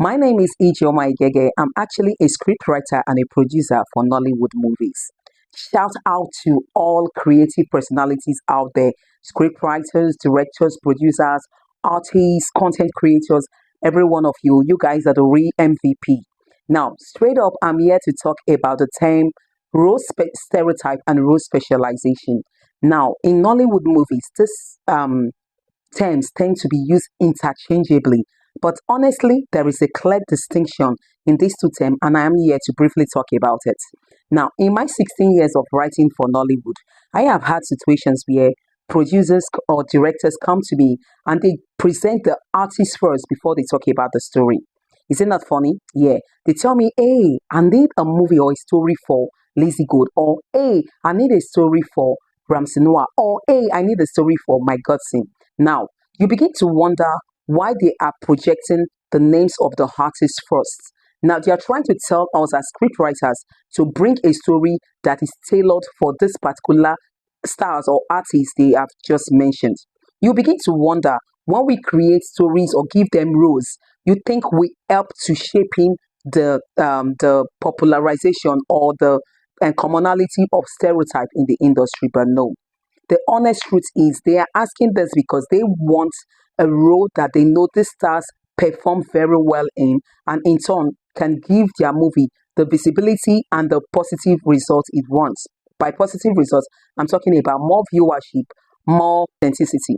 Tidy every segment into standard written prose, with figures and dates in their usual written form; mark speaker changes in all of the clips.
Speaker 1: My name is Ijeoma Igege. I'm actually a scriptwriter and a producer for Nollywood movies. Shout out to all creative personalities out there, scriptwriters, directors, producers, artists, content creators, every one of you. You guys are the real MVP. Now, straight up, I'm here to talk about the term stereotype and role specialization. Now, in Nollywood movies, this terms tend to be used interchangeably, but honestly, there is a clear distinction in these two terms, and I am here to briefly talk about it. Now, in my 16 years of writing for Nollywood, I have had situations where producers or directors come to me and they present the artist first before they talk about the story. Is it not funny? Yeah. They tell me, hey, I need a movie or a story for Lizzie Good, or hey, I need a story for Ramsey Noah, or hey, I need a story for my Godson. Now, you begin to wonder why they are projecting the names of the artists first. Now, they are trying to tell us as scriptwriters to bring a story that is tailored for this particular stars or artists they have just mentioned. You begin to wonder when we create stories or give them roles, you think we help to shaping the popularization or the and commonality of stereotype in the industry, but no. The honest truth is they are asking this because they want a role that they know these stars perform very well in, and in turn can give their movie the visibility and the positive result it wants. By positive results, I'm talking about more viewership, more authenticity.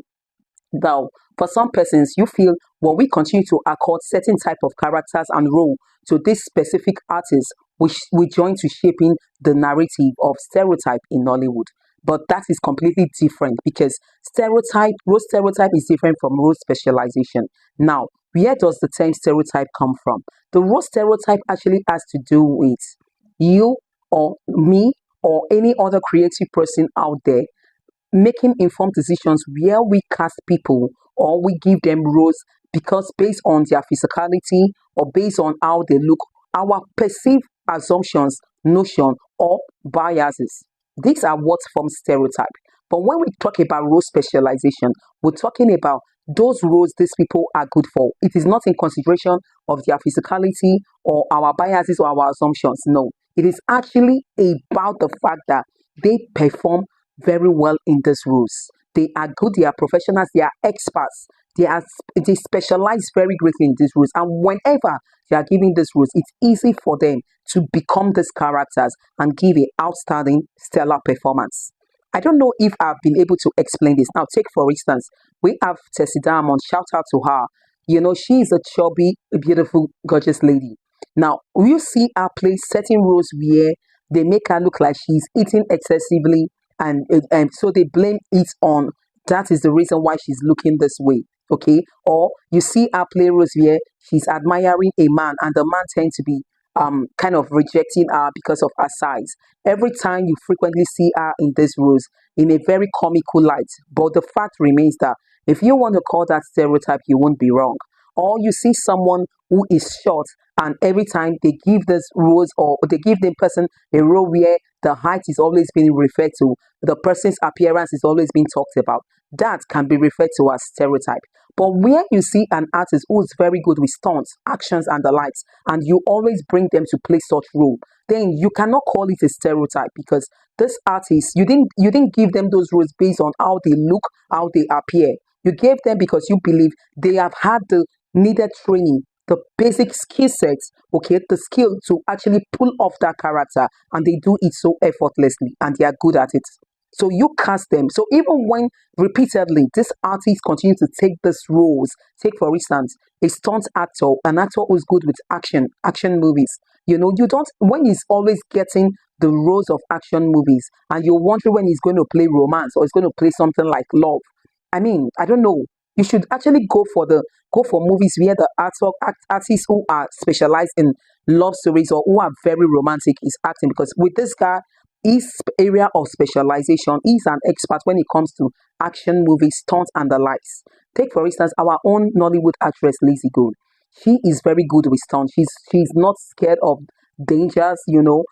Speaker 1: Now, for some persons, you feel when we continue to accord certain type of characters and role to this specific artist, we join to shaping the narrative of stereotype in Nollywood. But that is completely different because role stereotype is different from role specialization. Now, where does the term stereotype come from? The role stereotype actually has to do with you or me or any other creative person out there making informed decisions where we cast people or we give them roles because based on their physicality or based on how they look, our perceived assumptions, notion, or biases. These are what form stereotype. But when we talk about role specialization, we're talking about those roles these people are good for. It is not in consideration of their physicality or our biases or our assumptions. No, it is actually about the fact that they perform very well in these roles. They are good, they are professionals, they are experts, they specialize very greatly in these roles. And whenever they are giving these roles, it's easy for them to become these characters and give an outstanding, stellar performance. I don't know if I've been able to explain this. Now, take for instance, we have Tessie Diamond. Shout out to her. You know, she is a chubby, beautiful, gorgeous lady. Now, you see her play certain roles where they make her look like she's eating excessively, and so they blame it on that is the reason why she's looking this way. Okay, or you see her play roles where she's admiring a man and the man tends to be kind of rejecting her because of her size. Every time you frequently see her in these roles in a very comical light, but the fact remains that if you want to call that stereotype, you won't be wrong. Or you see someone who is short, and every time they give this roles or they give the person a role where the height is always being referred to, the person's appearance is always being talked about. That can be referred to as stereotype. But where you see an artist who is very good with stunts, actions, and the likes, and you always bring them to play such role, then you cannot call it a stereotype because this artist you didn't give them those roles based on how they look, how they appear. You gave them because you believe they have had the needed training, the basic skill sets, okay, the skill to actually pull off that character, and they do it so effortlessly, and they are good at it. So you cast them. So even when repeatedly these artists continue to take these roles, take for instance a stunt actor, an actor who's good with action movies. You know, you don't when he's always getting the roles of action movies, and you're wondering when he's going to play romance or he's going to play something like love. I mean, I don't know. You should actually go for movies where the artists who are specialized in love stories or who are very romantic is acting because with this guy his area of specialization is an expert when it comes to action movies, stunts, and the likes. Take for instance our own Nollywood actress Lizzie Gold. She is very good with stunts. She's not scared of dangers. You know,